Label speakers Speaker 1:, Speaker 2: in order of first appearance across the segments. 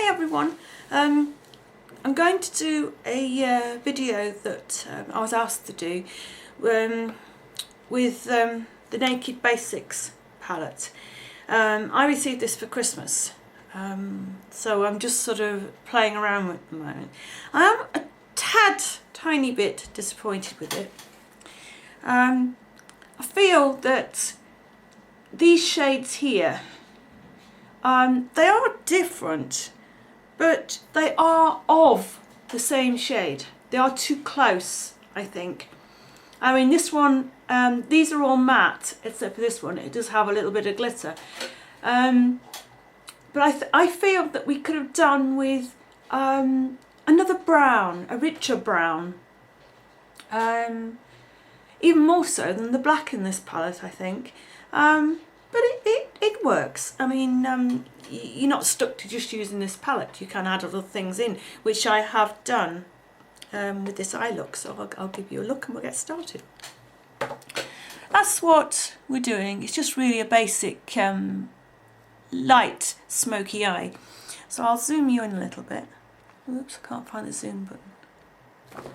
Speaker 1: Hi everyone, I'm going to do a video that I was asked to do with the Naked Basics palette. I received this for Christmas, so I'm just sort of playing around with it at the moment. I am a tiny bit disappointed with it. I feel that these shades here, they are different, but they are of the same shade. They are too close, I think. I mean, this one, these are all matte, except for this one. It does have a little bit of glitter. But I feel that we could have done with another brown, a richer brown. Even more so than the black in this palette, I think. But it works. I mean, you're not stuck to just using this palette. You can add other things in, which I have done with this eye look. So I'll give you a look and we'll get started. That's what we're doing. It's just really a basic light smoky eye. So I'll zoom you in a little bit. Oops, I can't find the zoom button.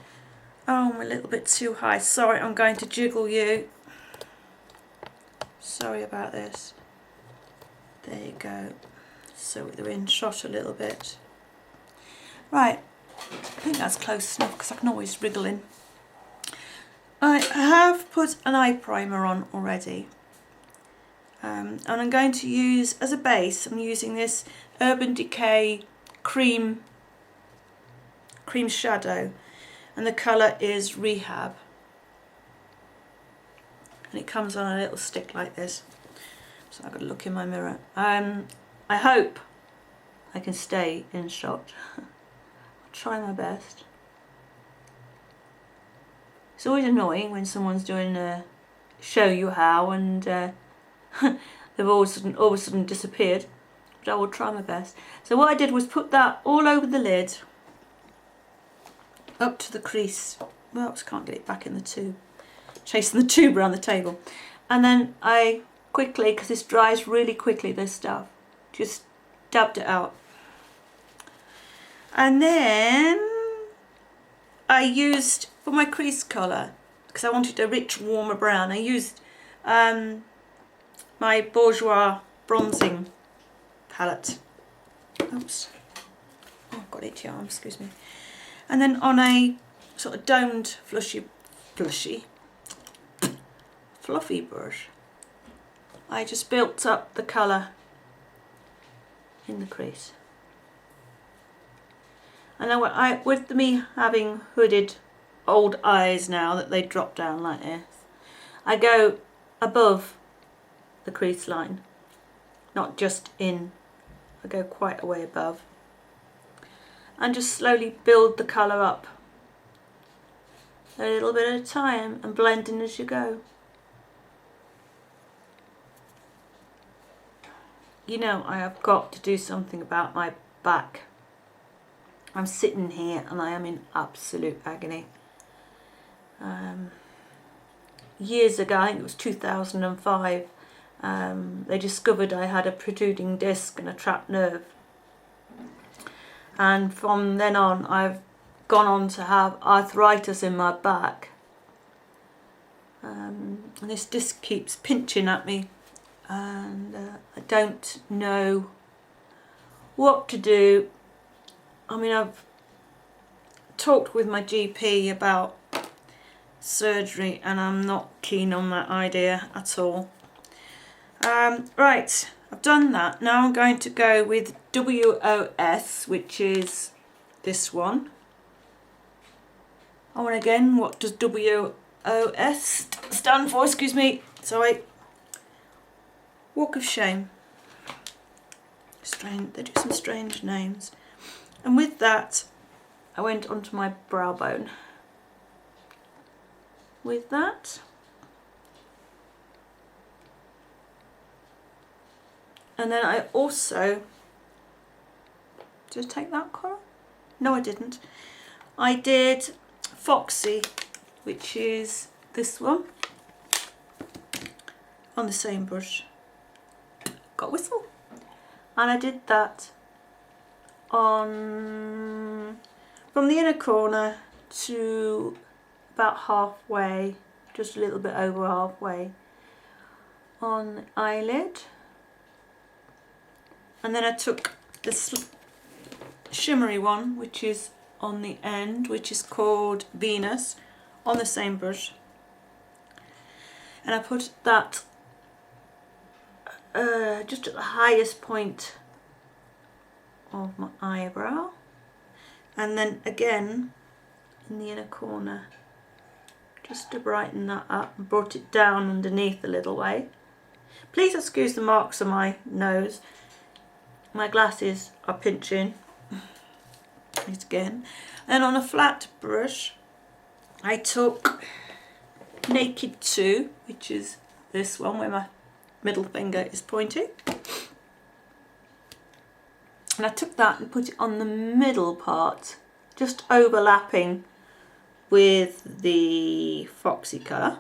Speaker 1: Oh, I'm a little bit too high. Sorry, I'm going to jiggle you. Sorry about this. There you go. So they're in shot a little bit. Right, I think that's close enough because I can always wriggle in. I have put an eye primer on already. And I'm going to use, as a base, I'm using this Urban Decay cream shadow. And the colour is Rehab. And it comes on a little stick like this. So I've got to look in my mirror. I hope I can stay in shot. I'll try my best. It's always annoying when someone's doing a show you how and they've all of a sudden disappeared. But I will try my best. So what I did was put that all over the lid, up to the crease. Well, I just can't get it back in the tube. Chasing the tube around the table. And then I quickly, because this dries really quickly, this stuff, just dabbed it out. And then I used, for my crease colour, because I wanted a rich warmer brown, I used my Bourjois bronzing palette. Oops. Oh, I've got itchy arms, excuse me. And then on a sort of domed fluffy brush, I just built up the colour in the crease. And then with me having hooded old eyes now that they drop down like this, I go above the crease line, not just in, I go quite a way above, and just slowly build the colour up a little bit at a time and blend in as you go. You know, I have got to do something about my back. I'm sitting here and I am in absolute agony. Years ago, I think it was 2005, they discovered I had a protruding disc and a trapped nerve. And from then on, I've gone on to have arthritis in my back. And this disc keeps pinching at me. And I don't know what to do. I mean, I've talked with my GP about surgery and I'm not keen on that idea at all. Right, I've done that. Now I'm going to go with WOS, which is this one. Oh, and again, what does WOS stand for? Excuse me. Sorry. Walk of Shame. Strange, they do some strange names. And with that, I went onto my brow bone. With that. And then I also, did I take that colour? No, I didn't. I did Foxy, which is this one, on the same brush. Got a whistle. And I did that on from the inner corner to about halfway, just a little bit over halfway on the eyelid. And then I took this shimmery one, which is on the end, which is called Venus, on the same brush, and I put that just at the highest point of my eyebrow, and then again in the inner corner, just to brighten that up, and brought it down underneath a little way. Please excuse the marks on my nose, my glasses are pinching. It again. And on a flat brush I took Naked 2, which is this one where my middle finger is pointing, and I took that and put it on the middle part, just overlapping with the Foxy colour,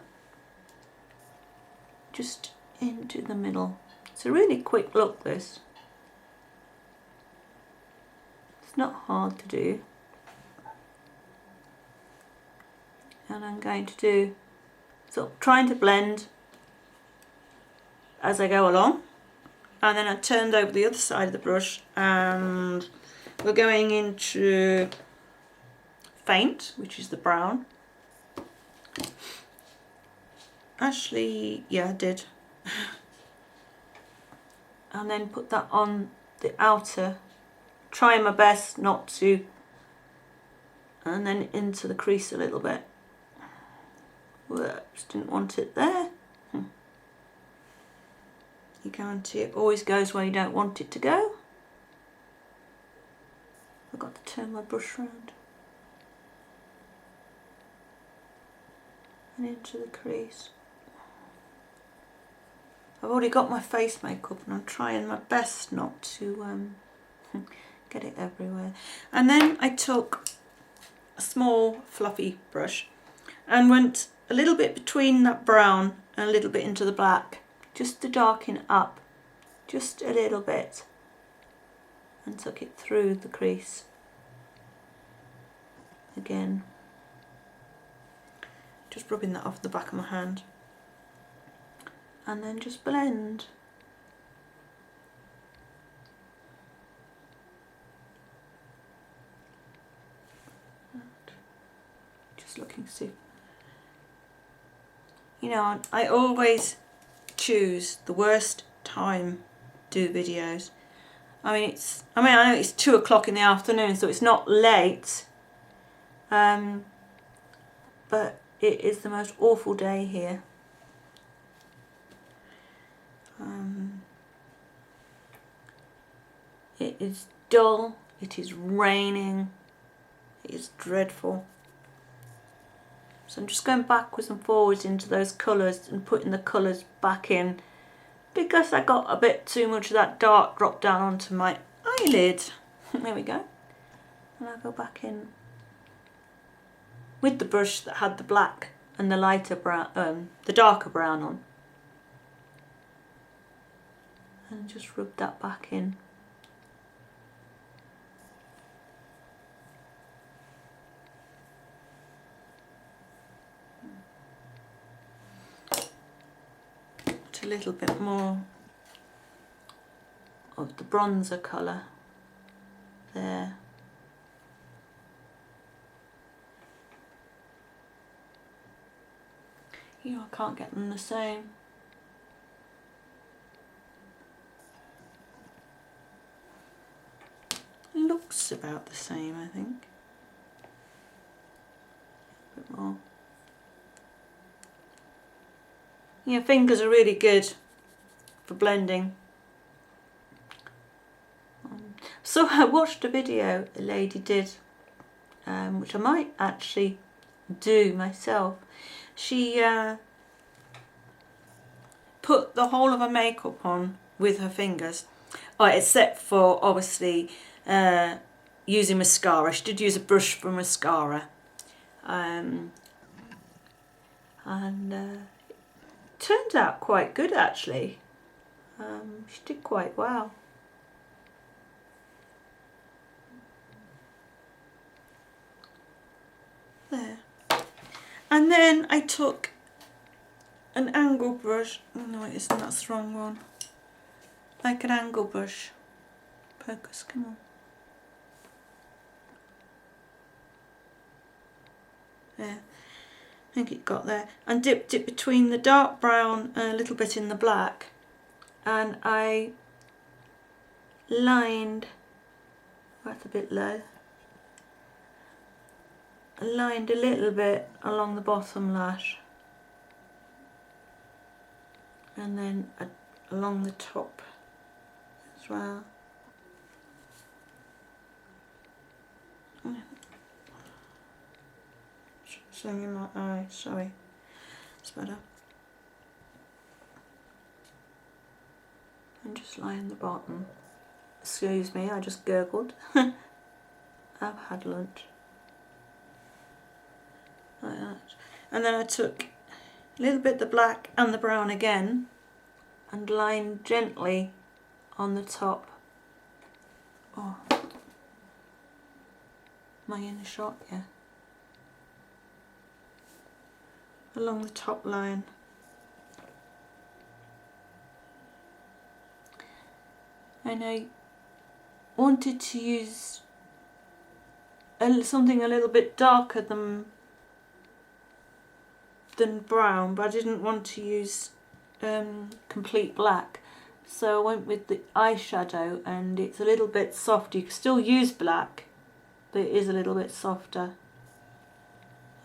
Speaker 1: just into the middle. It's a really quick look, this. It's not hard to do. And I'm going to do, so trying to blend as I go along, and then I turned over the other side of the brush and we're going into Faint, which is the brown. Actually, yeah, I did. And then put that on the outer, trying my best not to, and then into the crease a little bit. Whoops, didn't want it there. You guarantee it always goes where you don't want it to go. I've got to turn my brush around and into the crease. I've already got my face makeup and I'm trying my best not to get it everywhere. And then I took a small fluffy brush and went a little bit between that brown and a little bit into the black, just to darken it up just a little bit, and took it through the crease again, just rubbing that off the back of my hand, and then just blend. Just looking to see. You know, I always choose the worst time to do videos. I know it's 2 o'clock in the afternoon, so it's not late, but it is the most awful day here. It is dull, it is raining, it is dreadful. So I'm just going backwards and forwards into those colours and putting the colours back in, because I got a bit too much of that dark drop down onto my eyelid. There we go. And I'll go back in with the brush that had the black and the lighter brown, the darker brown on, and just rub that back in. A little bit more of the bronzer colour there. You know, I can't get them the same. Looks about the same, I think. A bit more. Yeah, fingers are really good for blending. So I watched a video a lady did, which I might actually do myself. She put the whole of her makeup on with her fingers, except for obviously using mascara. She did use a brush for mascara, and turned out quite good actually. She did quite well. And then I took an angle brush. Oh no, it isn't, that's the wrong one. Like an angle brush. Focus, come on. Yeah, I think it got there. And dipped it between the dark brown and a little bit in the black. And I lined, that's a bit low. I lined a little bit along the bottom lash. And then along the top as well. Something in my eye, sorry. It's better. And just line the bottom. Excuse me, I just gurgled. I've had lunch. Like that. And then I took a little bit of the black and the brown again and lined gently on the top. Oh. Am I in the shot? Yeah. Along the top line. And I wanted to use something a little bit darker than brown, but I didn't want to use complete black, so I went with the eyeshadow, and it's a little bit soft. You can still use black, but it is a little bit softer.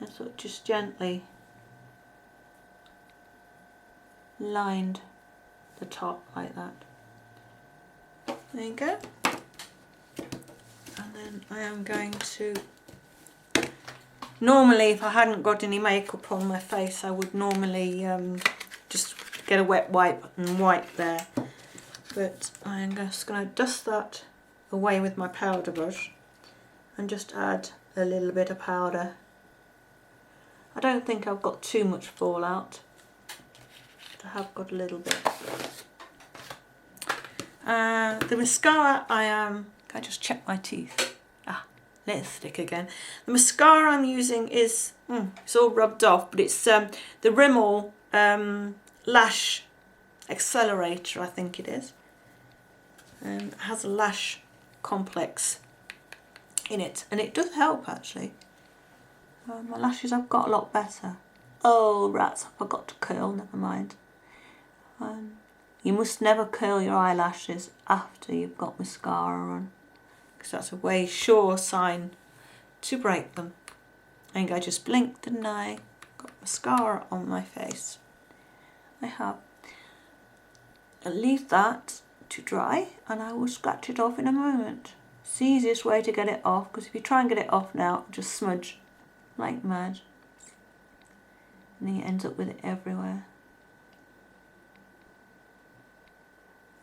Speaker 1: And sort of just gently lined the top like that. There you go. And then I am going to, normally if I hadn't got any makeup on my face, I would normally just get a wet wipe and wipe there. But I'm just going to dust that away with my powder brush and just add a little bit of powder. I don't think I've got too much fallout, but I have got a little bit. The mascara can I just check my teeth? Lipstick again. The mascara I'm using is, it's all rubbed off, but it's the Rimmel Lash Accelerator, I think it is. It has a lash complex in it, and it does help actually. My lashes have got a lot better. Oh rats, I forgot to curl, never mind. You must never curl your eyelashes after you've got mascara on, because that's a way sure sign to break them. I think I just blinked, didn't I? Got mascara on my face. I have. I'll leave that to dry and I will scratch it off in a moment. It's the easiest way to get it off, because if you try and get it off now, it'll just smudge like mad. And then you end up with it everywhere.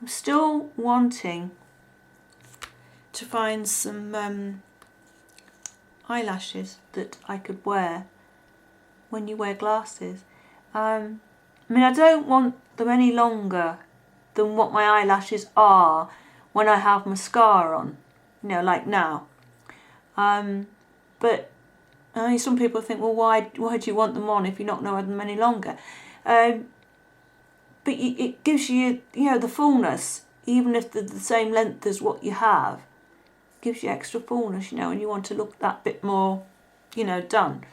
Speaker 1: I'm still wanting to find some eyelashes that I could wear when you wear glasses. I mean, I don't want them any longer than what my eyelashes are when I have mascara on, you know, like now. But I mean, some people think, well, why do you want them on if you're not going to have them any longer? But it gives you, you know, the fullness, even if they're the same length as what you have. Gives you extra fullness, you know, and you want to look that bit more, you know, done.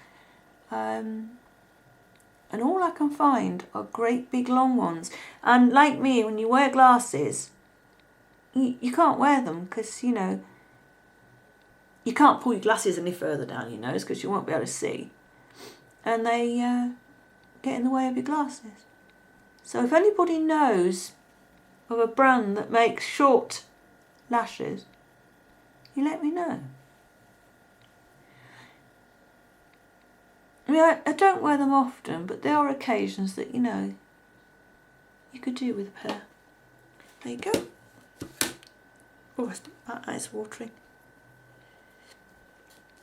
Speaker 1: And all I can find are great big long ones. And like me, when you wear glasses, you can't wear them because, you know, you can't pull your glasses any further down your nose because you won't be able to see. And they get in the way of your glasses. So if anybody knows of a brand that makes short lashes, you let me know. I mean, I don't wear them often, but there are occasions that, you know, you could do with a pair. There you go. Oh, that eye's watering.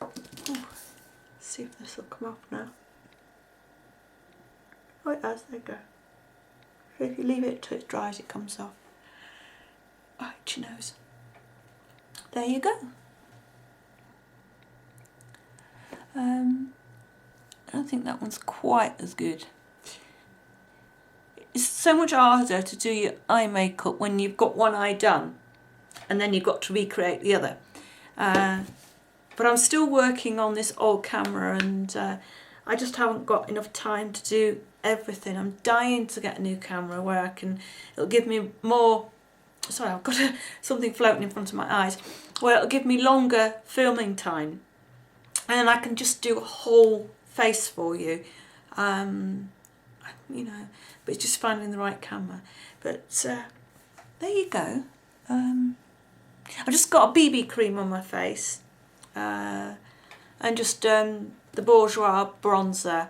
Speaker 1: Oh, let's see if this will come off now. Oh, it has, there you go. So if you leave it till it dries, it comes off. Oh, itchy nose. There you go. don't think that one's quite as good. It's so much harder to do your eye makeup when you've got one eye done and then you've got to recreate the other. But I'm still working on this old camera, and I just haven't got enough time to do everything. I'm dying to get a new camera where it'll give me more, sorry, I've got something floating in front of my eyes, where it'll give me longer filming time. And I can just do a whole face for you. You know, but it's just finding the right camera. But there you go. I've just got a BB cream on my face, and just the Bourjois bronzer,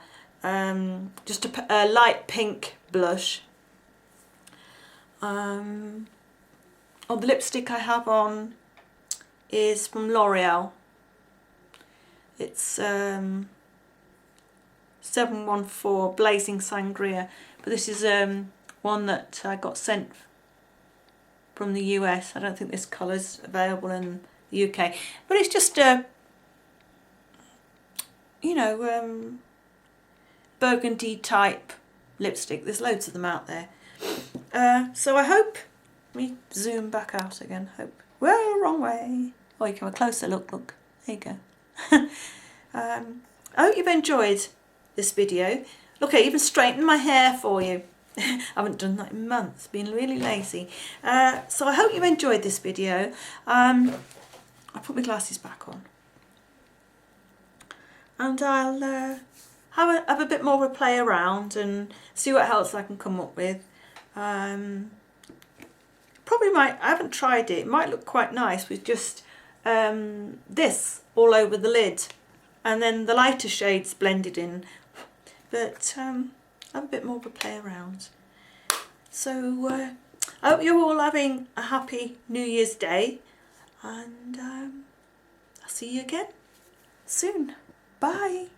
Speaker 1: just a light pink blush. The lipstick I have on is from L'Oreal. It's 714 Blazing Sangria, but this is one that I got sent from the US. I don't think this colour's available in the UK, but it's just you know, burgundy type lipstick. There's loads of them out there. So I hope, let me zoom back out again, well, wrong way. Oh, you can have a closer look, there you go. I hope you've enjoyed this video. Look, I even straightened my hair for you. I haven't done that in months, been really lazy. So I hope you've enjoyed this video. I'll put my glasses back on. And I'll have a bit more of a play around and see what else I can come up with. Probably I haven't tried it. It might look quite nice with just this all over the lid and then the lighter shades blended in. But have a bit more of a play around. So I hope you're all having a happy New Year's Day, and I'll see you again soon. Bye.